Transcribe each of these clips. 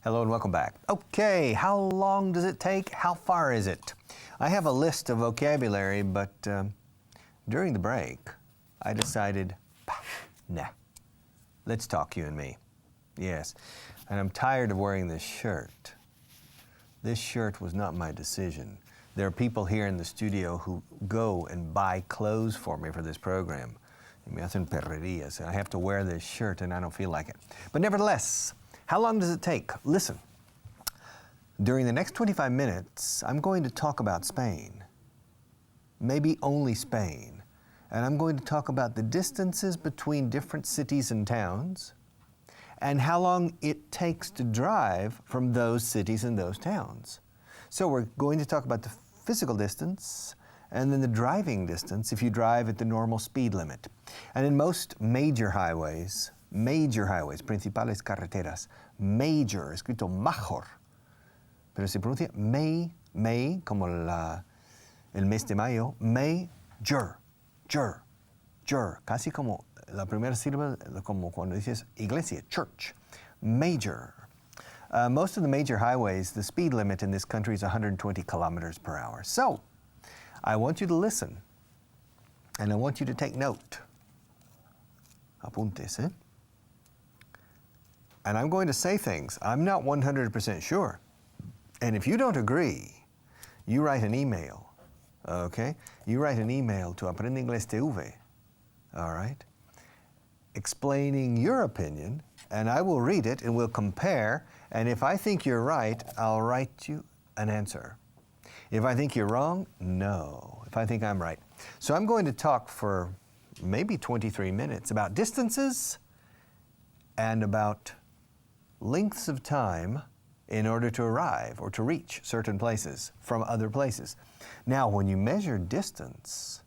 Hello and welcome back. Okay, how long does it take? How far is it? I have a list of vocabulary, but during the break, I decided, nah, let's talk you and me. Yes, and I'm tired of wearing this shirt. This shirt was not my decision. There are people here in the studio who go and buy clothes for me for this program. Me hacen perrerías. I have to wear this shirt and I don't feel like it. But nevertheless, how long does it take? Listen, during the next 25 minutes, I'm going to talk about Spain. Maybe only Spain. And I'm going to talk about the distances between different cities and towns and how long it takes to drive from those cities and those towns. So we're going to talk about the physical distance and then the driving distance if you drive at the normal speed limit. And in most major highways, principales carreteras, major, escrito major, pero se pronuncia may, como el mes de mayo, major, casi como la primera sílaba, como cuando dices iglesia, church, major. Most of the major highways, the speed limit in this country is 120 kilometers per hour. So, I want you to listen, and I want you to take note. Apuntes, eh? And I'm going to say things. I'm not 100% sure. And if you don't agree, you write an email, okay? You write an email to Aprende Inglés TV, all right? Explaining your opinion, and I will read it and we'll compare, and if I think you're right, I'll write you an answer. If I think you're wrong, no. If I think I'm right. So I'm going to talk for maybe 23 minutes about distances and about lengths of time in order to arrive or to reach certain places from other places. Now, when you measure distance,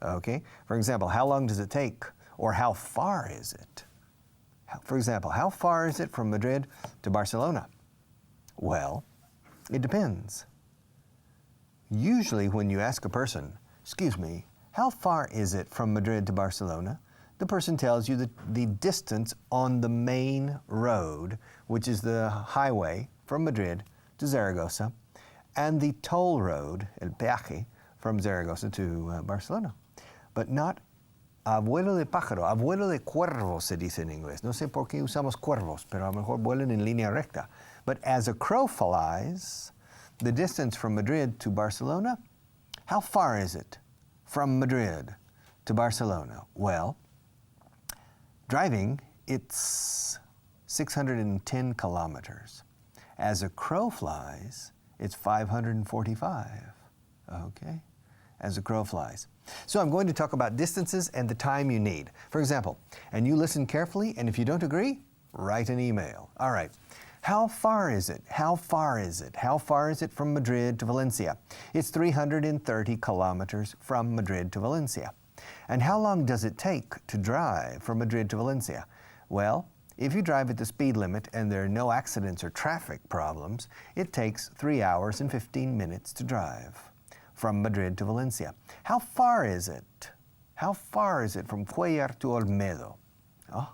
okay, for example, how long does it take or how far is it? For example, how far is it from Madrid to Barcelona? Well, it depends. Usually when you ask a person, excuse me, how far is it from Madrid to Barcelona? The person tells you the distance on the main road, which is the highway from Madrid to Zaragoza, and the toll road, el peaje, from Zaragoza to Barcelona. But not a vuelo de pájaro, a vuelo de cuervo se dice en inglés. No sé por qué usamos cuervos, pero a lo mejor vuelan en línea recta. But as a crow flies, the distance from Madrid to Barcelona, how far is it from Madrid to Barcelona? Well, driving, it's 610 kilometers. As a crow flies, it's 545, okay? As a crow flies. So I'm going to talk about distances and the time you need. For example, and you listen carefully, and if you don't agree, write an email. All right. How far is it? How far is it? How far is it from Madrid to Valencia? It's 330 kilometers from Madrid to Valencia. And how long does it take to drive from Madrid to Valencia? Well, if you drive at the speed limit and there are no accidents or traffic problems, it takes 3 hours and 15 minutes to drive from Madrid to Valencia. How far is it? How far is it from Cuellar to Olmedo? Oh,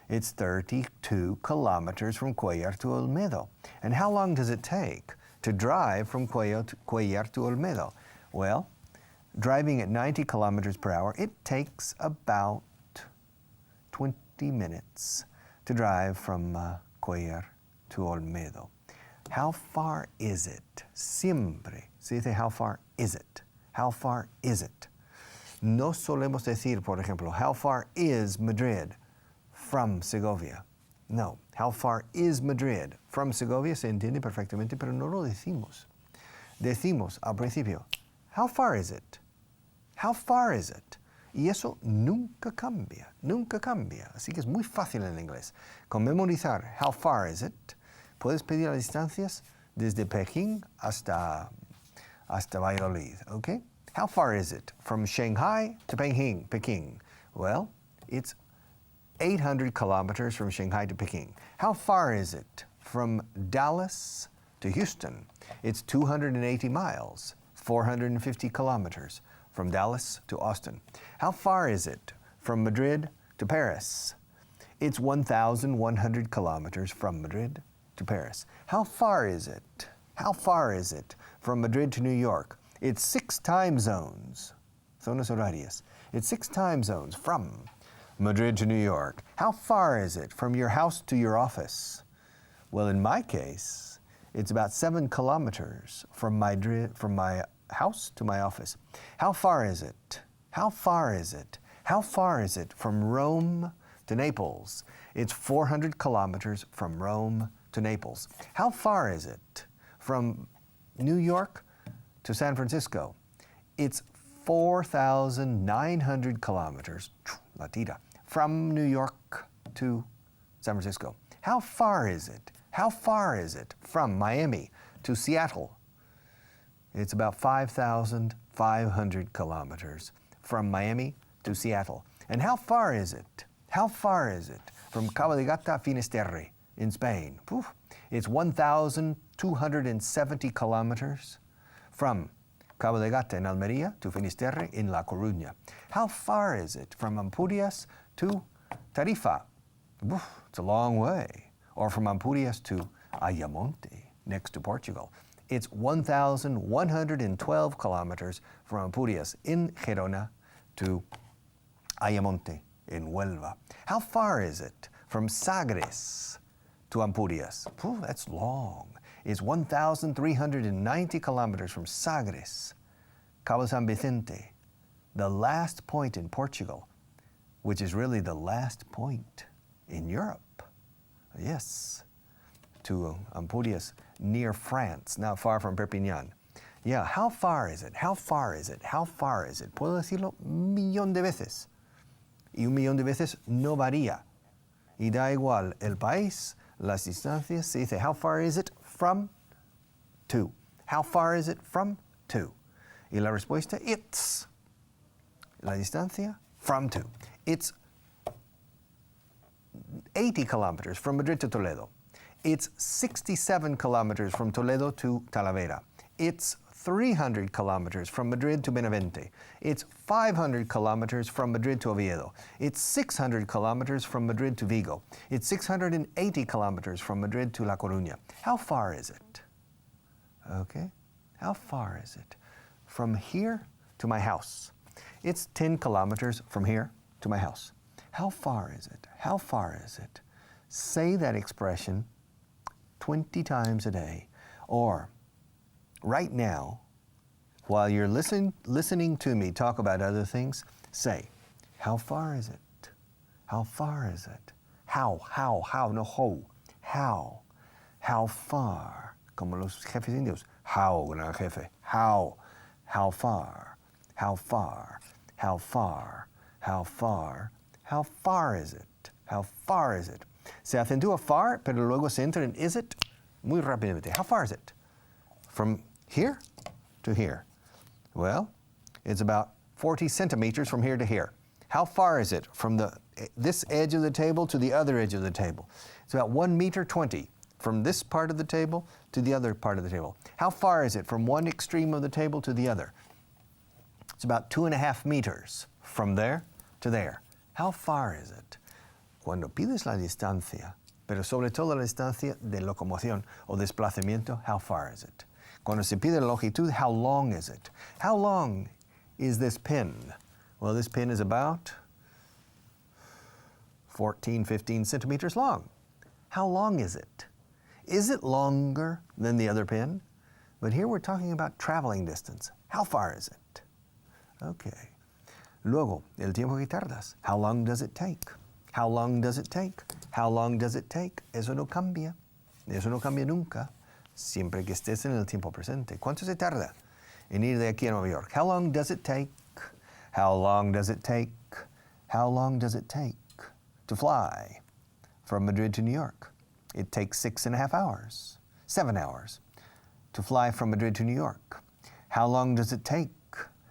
it's 32 kilometers from Cuellar to Olmedo. And how long does it take to drive from Cuellar to Olmedo? Well, driving at 90 kilometers per hour, it takes about 20 minutes to drive from Cuellar to Olmedo. How far is it? Siempre se dice how far is it? How far is it? No solemos decir, por ejemplo, how far is Madrid from Segovia? No. How far is Madrid from Segovia? Se entiende perfectamente, pero no lo decimos. Decimos al principio, how far is it? How far is it? Y eso nunca cambia, nunca cambia. Así que es muy fácil en inglés. Con memorizar how far is it, puedes pedir las distancias desde Pekín hasta Valladolid, okay? How far is it from Shanghai to Peking? Well, it's 800 kilometers from Shanghai to Peking. How far is it from Dallas to Houston? It's 280 miles, 450 kilometers from Dallas to Austin. How far is it from Madrid to Paris? It's 1,100 kilometers from Madrid to Paris. How far is it? How far is it from Madrid to New York? It's 6 time zones. Zonas horarias. It's 6 time zones from Madrid to New York. How far is it from your house to your office? Well, in my case, it's about 7 kilometers from my house to my office. How far is it? How far is it? How far is it from Rome to Naples? It's 400 kilometers from Rome to Naples. How far is it from New York to San Francisco? It's 4,900 kilometers, Latita, from New York to San Francisco. How far is it? How far is it from Miami to Seattle? It's about 5,500 kilometers from Miami to Seattle. And how far is it? How far is it from Cabo de Gata a Finisterre in Spain? It's 1,270 kilometers from Cabo de Gata in Almería to Finisterre in La Coruña. How far is it from Ampurias to Tarifa? It's a long way. Or from Ampurias to Ayamonte, next to Portugal. It's 1,112 kilometers from Ampurias in Gerona to Ayamonte in Huelva. How far is it from Sagres to Ampurias? That's long. It's 1,390 kilometers from Sagres, Cabo San Vicente, the last point in Portugal, which is really the last point in Europe. Yes, to Ampurias, near France, not far from Perpignan. Yeah, how far is it? How far is it? How far is it? Puedo decirlo 1,000,000 de veces. Y 1,000,000 de veces no varía. Y da igual el país, las distancias, se dice, how far is it from to? How far is it from to? Y la respuesta, it's. La distancia, from to. It's 80 kilometers from Madrid to Toledo. It's 67 kilometers from Toledo to Talavera. It's 300 kilometers from Madrid to Benavente. It's 500 kilometers from Madrid to Oviedo. It's 600 kilometers from Madrid to Vigo. It's 680 kilometers from Madrid to La Coruña. How far is it? Okay, how far is it? From here to my house. It's 10 kilometers from here to my house. How far is it? How far is it? Say that expression 20 times a day. Or right now, while you're listening to me talk about other things, say, how far is it? How far is it? How, no how. How far? Como los jefes indios. How, gran jefe. How far? How far? How far? How far? How far is it? How far is it? Se acentúa far, pero luego se entra en is it muy rápidamente. How far is it? From here to here. Well, it's about 40 centimeters from here to here. How far is it from this edge of the table to the other edge of the table? It's about 1 meter 20 from this part of the table to the other part of the table. How far is it from one extreme of the table to the other? It's about 2.5 meters from there to there. How far is it? Cuando pides la distancia, pero sobre todo la distancia de locomoción o desplazamiento, how far is it? Cuando se pide la longitud, how long is it? How long is this pin? Well, this pin is about 14, 15 centimeters long. How long is it? Is it longer than the other pin? But here we're talking about traveling distance. How far is it? Okay. Luego, el tiempo que tardas. How long does it take? How long does it take? How long does it take? Eso no cambia. Eso no cambia nunca. Siempre que estés en el tiempo presente. ¿Cuánto se tarda en ir de aquí a Nueva York? How long does it take? How long does it take? How long does it take to fly from Madrid to New York? It takes 6.5 hours, 7 hours to fly from Madrid to New York. How long does it take?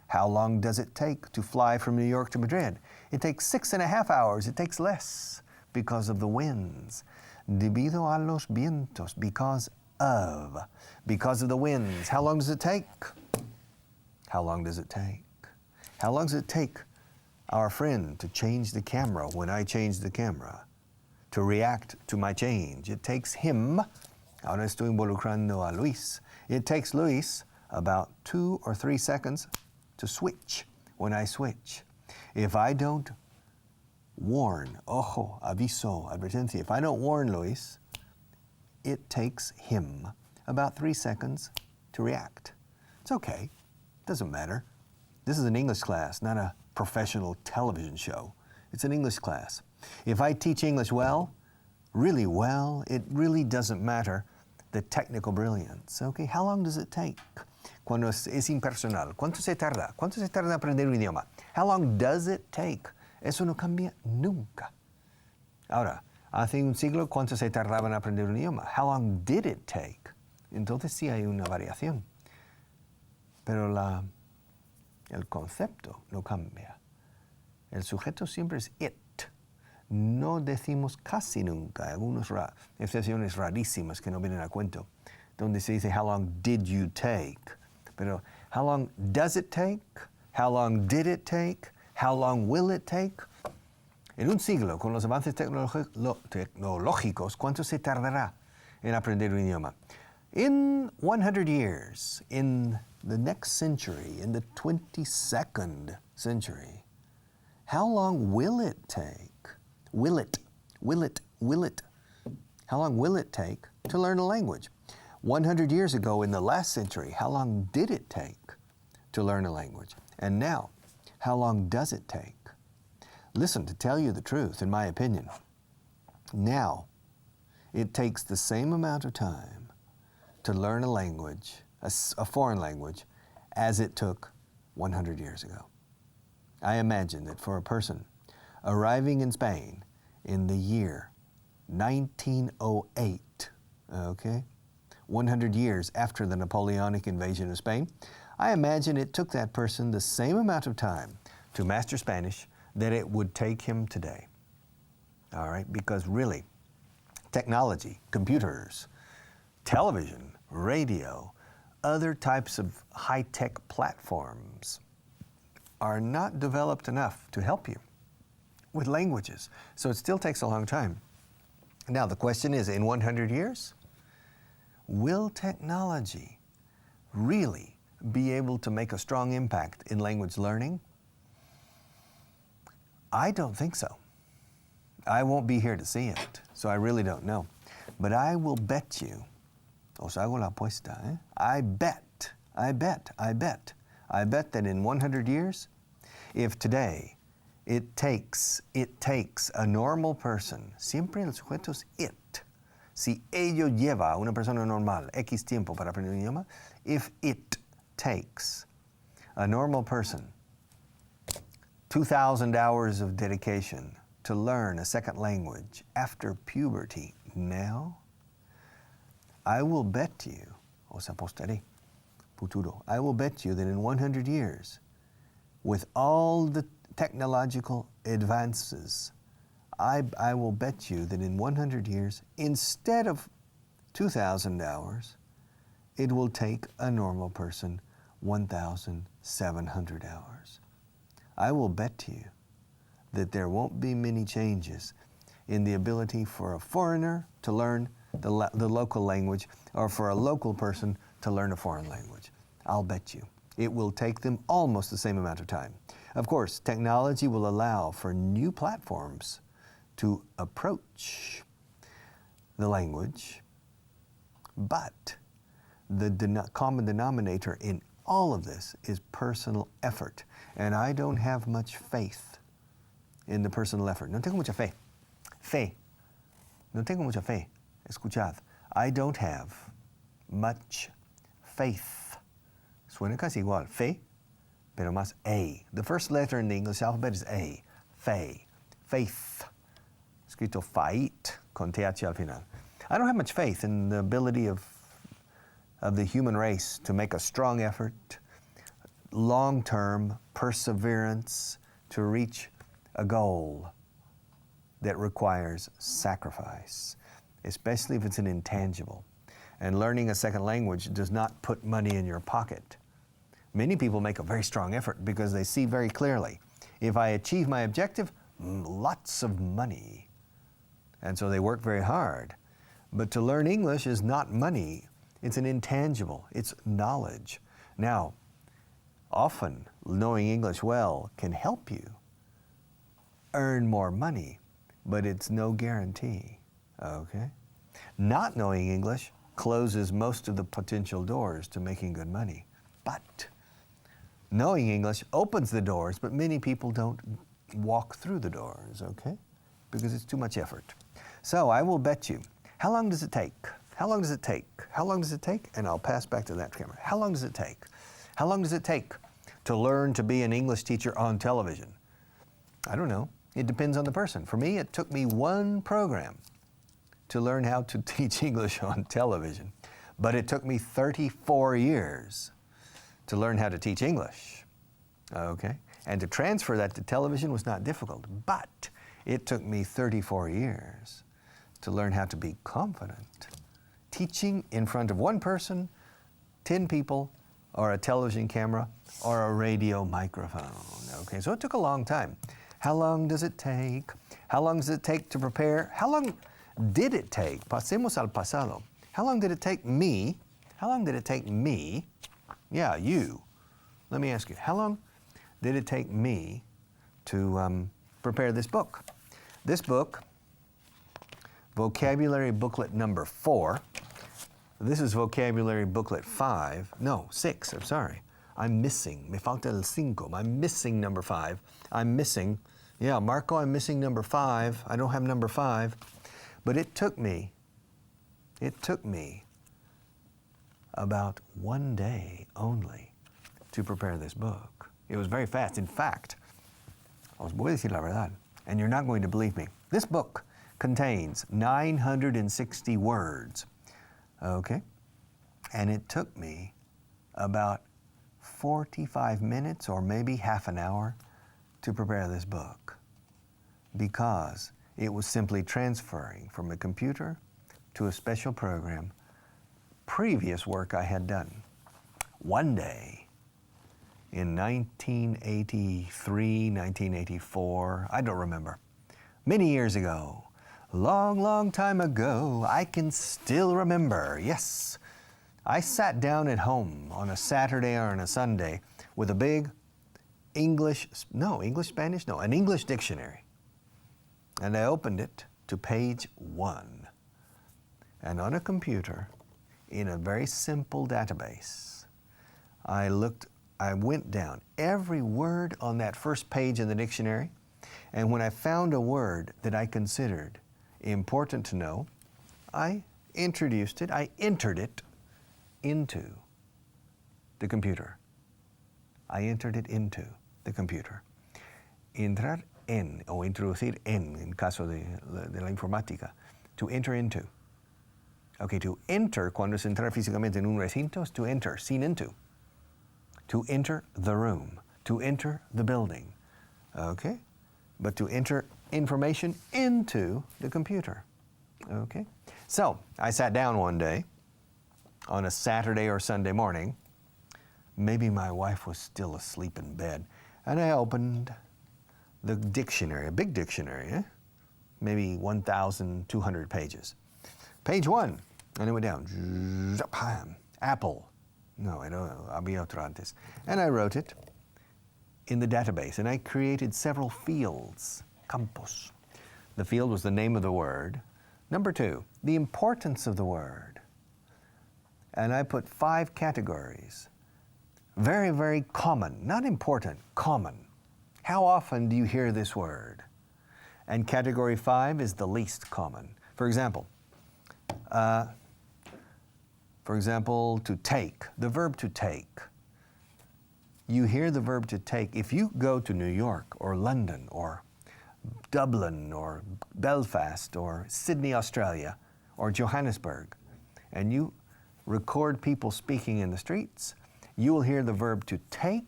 How long does it take to fly from New York to Madrid? It takes 6.5 hours. It takes less because of the winds. Debido a los vientos, because of the winds. How long does it take? How long does it take? How long does it take our friend to change the camera when I change the camera? To react to my change. It takes him Ahora estoy involucrando a Luis. It takes Luis about 2 or 3 seconds to switch when I switch. If I don't warn, ojo, aviso, advertencia, if I don't warn Luis, it takes him about 3 seconds to react. It's okay. Doesn't matter. This is an English class, not a professional television show. It's an English class. If I teach English well, really well, it really doesn't matter the technical brilliance. Okay, how long does it take? Cuando es impersonal, ¿cuánto se tarda? ¿Cuánto se tarda en aprender un idioma? How long does it take? Eso no cambia nunca. Ahora, hace un siglo, ¿cuánto se tardaba en aprender un idioma? How long did it take? Entonces sí hay una variación. Pero el concepto no cambia. El sujeto siempre es it. No decimos casi nunca, algunas excepciones rarísimas que no vienen a cuento, donde se dice how long did you take? Pero how long does it take? How long did it take? How long will it take? En un siglo, con los avances tecnológicos, ¿cuánto se tardará en aprender un idioma? In 100 years, in the next century, in the 22nd century, how long will it take? Will it? How long will it take to learn a language? 100 years ago in the last century, how long did it take to learn a language? And now, how long does it take? Listen, to tell you the truth, in my opinion, now it takes the same amount of time to learn a language, a foreign language, as it took 100 years ago. I imagine that for a person arriving in Spain in the year 1908, okay, 100 years after the Napoleonic invasion of Spain, I imagine it took that person the same amount of time to master Spanish that it would take him today. All right, because really, technology, computers, television, radio, other types of high-tech platforms are not developed enough to help you with languages. So it still takes a long time. Now the question is, in 100 years, will technology really be able to make a strong impact in language learning? I don't think so. I won't be here to see it, so I really don't know. But I will bet you, os hago la apuesta, I bet that in 100 years, if today it takes a normal person, siempre el sujeto es it. Si ello lleva a una persona normal X tiempo para aprender un idioma, if it takes a normal person 2,000 hours of dedication to learn a second language after puberty now, I will bet you, os apostaré, futuro, I will bet you that in 100 years, with all the technological advances, I will bet you that in 100 years, instead of 2,000 hours, it will take a normal person 1,700 hours. I will bet you that there won't be many changes in the ability for a foreigner to learn the local language or for a local person to learn a foreign language. I'll bet you. It will take them almost the same amount of time. Of course, technology will allow for new platforms to approach the language, but the common denominator in all of this is personal effort. And I don't have much faith in the personal effort. No tengo mucha fe. No tengo mucha fe. Escuchad. I don't have much faith. Suena casi igual. Fe, pero más A. The first letter in the English alphabet is A. Fe. Faith. Escrito fait, con TH al final. I don't have much faith in the ability of the human race to make a strong effort, long-term perseverance to reach a goal that requires sacrifice, especially if it's an intangible. And learning a second language does not put money in your pocket. Many people make a very strong effort because they see very clearly, if I achieve my objective, lots of money. And so they work very hard. But to learn English is not money. It's an intangible. It's knowledge. Now, often knowing English well can help you earn more money, but it's no guarantee, okay? Not knowing English closes most of the potential doors to making good money. But knowing English opens the doors, but many people don't walk through the doors, okay? Because it's too much effort. So I will bet you, how long does it take? How long does it take? How long does it take? And I'll pass back to that camera. How long does it take? How long does it take to learn to be an English teacher on television? I don't know. It depends on the person. For me, it took me one program to learn how to teach English on television. But it took me 34 years to learn how to teach English, okay? And to transfer that to television was not difficult, but it took me 34 years to learn how to be confident. Teaching in front of one person, 10 people, or a television camera, or a radio microphone, okay? So it took a long time. How long does it take? How long does it take to prepare? How long did it take? Pasemos al pasado. How long did it take me? How long did it take me? Yeah, you. Let me ask you, how long did it take me to prepare this book? This book, vocabulary booklet number 4. This is vocabulary booklet 5. No, 6, I'm sorry. I'm missing. Me falta el 5. I'm missing number 5. I'm missing. Yeah, Marco, I'm missing number 5. I don't have number 5. But it took me about one day only to prepare this book. It was very fast. In fact, os voy a decir la verdad, and you're not going to believe me. This book contains 960 words, okay? And it took me about 45 minutes or maybe half an hour to prepare this book because it was simply transferring from a computer to a special program previous work I had done. One day in 1983, 1984, I don't remember, many years ago, long, long time ago, I can still remember, yes, I sat down at home on a Saturday or on a Sunday with a big an English dictionary. And I opened it to page 1. And on a computer, in a very simple database, I went down every word on that first page in the dictionary, and when I found a word that I considered important to know, I entered it into the computer. I entered it into the computer. Entrar en, o introducir en caso de la informática, to enter into. Okay, to enter, cuando es entrar físicamente en un recinto, es to enter, sin into. To enter the room, to enter the building, okay? But to enter information into the computer, okay? So, I sat down one day on a Saturday or Sunday morning. Maybe my wife was still asleep in bed, and I opened the dictionary, a big dictionary, maybe 1,200 pages. Page 1, and it went down, apple. No, I don't know, había otro antes. And I wrote it in the database, and I created several fields, campos. The field was the name of the word. Number 2, the importance of the word. And I put 5 categories. Very, very common, not important, common. How often do you hear this word? And category 5 is the least common. For example, to take, the verb to take. You hear the verb to take. If you go to New York or London or Dublin or Belfast or Sydney, Australia, or Johannesburg, and you record people speaking in the streets, you will hear the verb to take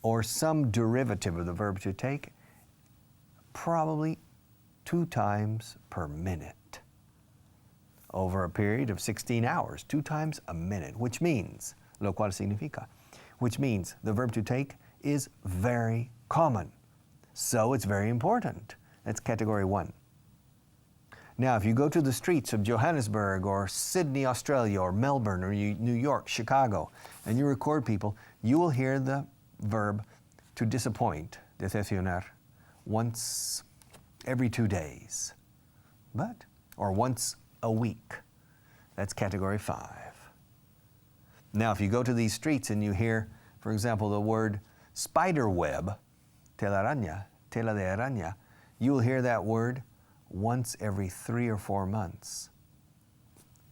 or some derivative of the verb to take probably 2 times per minute over a period of 16 hours, 2 times a minute, which means, lo cual significa, which means the verb to take is very common. So it's very important. That's category 1. Now, if you go to the streets of Johannesburg or Sydney, Australia, or Melbourne, or New York, Chicago, and you record people, you will hear the verb to disappoint, decepcionar, once every 2 days, or once a week. That's category 5. Now, if you go to these streets and you hear, for example, the word spider web, telaraña, tela de araña, you will hear that word once every 3 or 4 months.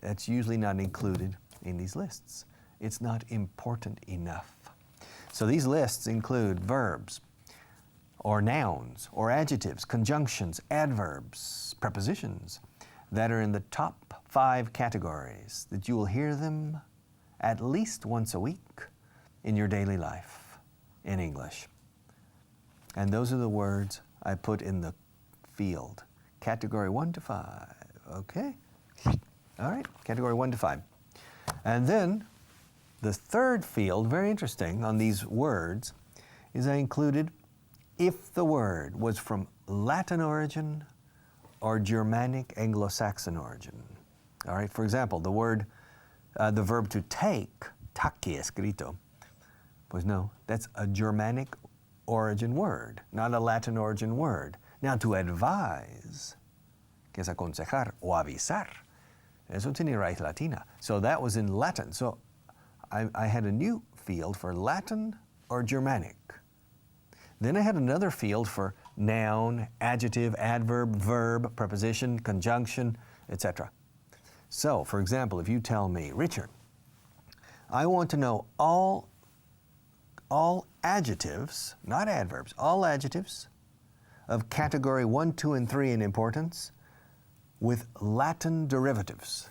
That's usually not included in these lists. It's not important enough. So these lists include verbs, or nouns, or adjectives, conjunctions, adverbs, prepositions that are in the top 5 categories that you will hear them at least once a week in your daily life in English. And those are the words I put in the field. Category 1 to 5, okay? All right, category 1 to 5. And then the third field, very interesting on these words, is I included if the word was from Latin origin or Germanic Anglo-Saxon origin. All right, for example, the word, the verb to take, taki escrito, pues no, that's a Germanic origin word, not a Latin origin word. Now, to advise, que es aconsejar o avisar, eso tiene raíz latina. So that was in Latin. So I had a new field for Latin or Germanic. Then I had another field for noun, adjective, adverb, verb, preposition, conjunction, etc. So, for example, if you tell me, Richard, I want to know all adjectives, not adverbs, all adjectives of category 1, 2, and 3 in importance with Latin derivatives.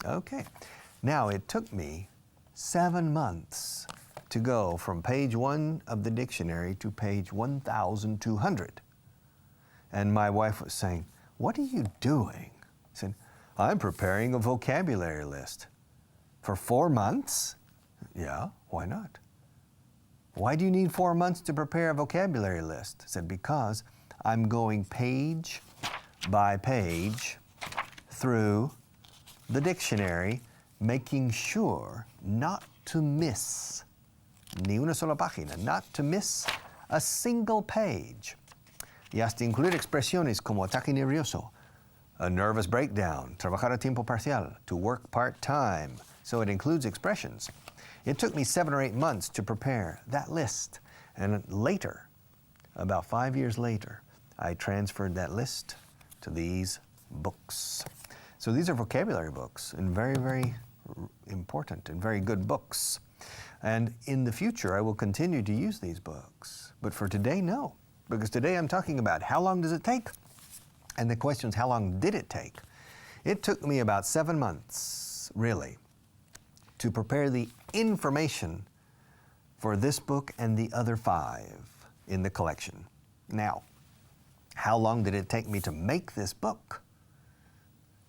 Okay. Now, it took me 7 months to go from page 1 of the dictionary to page 1,200. And my wife was saying, "What are you doing?" I said, "I'm preparing a vocabulary list." For 4 months? Yeah, why not? "Why do you need 4 months to prepare a vocabulary list?" I said, "Because I'm going page by page through the dictionary, making sure not to miss ni una sola página, not to miss a single page. Y hasta incluir expresiones como ataque nervioso, a nervous breakdown, trabajar a tiempo parcial, to work part-time." So it includes expressions. It took me 7 or 8 months to prepare that list. And later, about 5 years later, I transferred that list to these books. So these are vocabulary books, and very, very important and very good books. And in the future, I will continue to use these books. But for today, no. Because today I'm talking about how long does it take? And the question is, how long did it take? It took me about 7 months, really, to prepare the information for this book and the other 5 in the collection. Now, how long did it take me to make this book?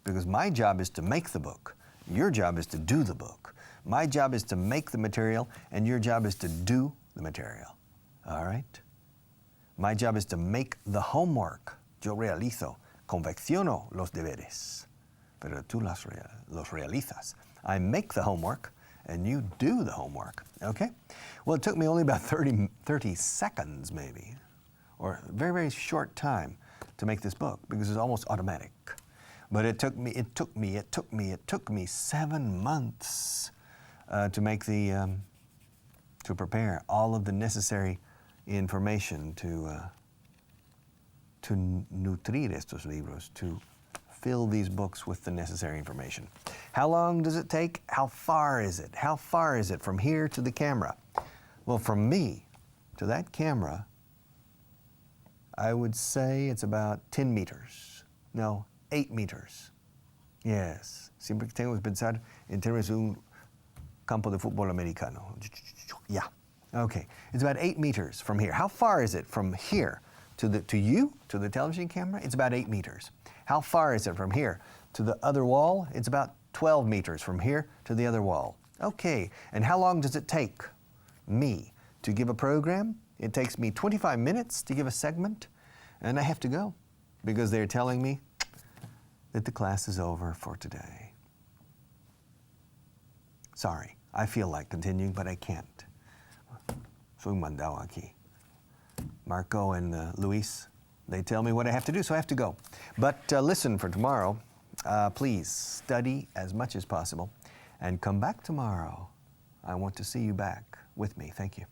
Because my job is to make the book. Your job is to do the book. My job is to make the material, and your job is to do the material. All right? My job is to make the homework. Yo realizo, confecciono los deberes, pero tú los realizas. I make the homework, and you do the homework, okay? Well, it took me only about 30 seconds, maybe, or a very, very short time to make this book, because it's almost automatic. But it took me 7 months to make to prepare all of the necessary information to nutrir estos libros, to fill these books with the necessary information. How long does it take? How far is it? How far is it from here to the camera? Well, from me to that camera, I would say it's about 10 meters. No, 8 meters. Yes, siempre que tengo que pensar en términos de un campo de fútbol americano. Yeah, okay. It's about 8 meters from here. How far is it from here to the television camera? It's about 8 meters. How far is it from here to the other wall? It's about 12 meters from here to the other wall. Okay, and how long does it take me to give a program? It takes me 25 minutes to give a segment, and I have to go because they're telling me that the class is over for today. Sorry, I feel like continuing, but I can't. Marco and Luis, they tell me what I have to do, so I have to go. But listen for tomorrow. Please study as much as possible and come back tomorrow. I want to see you back with me. Thank you.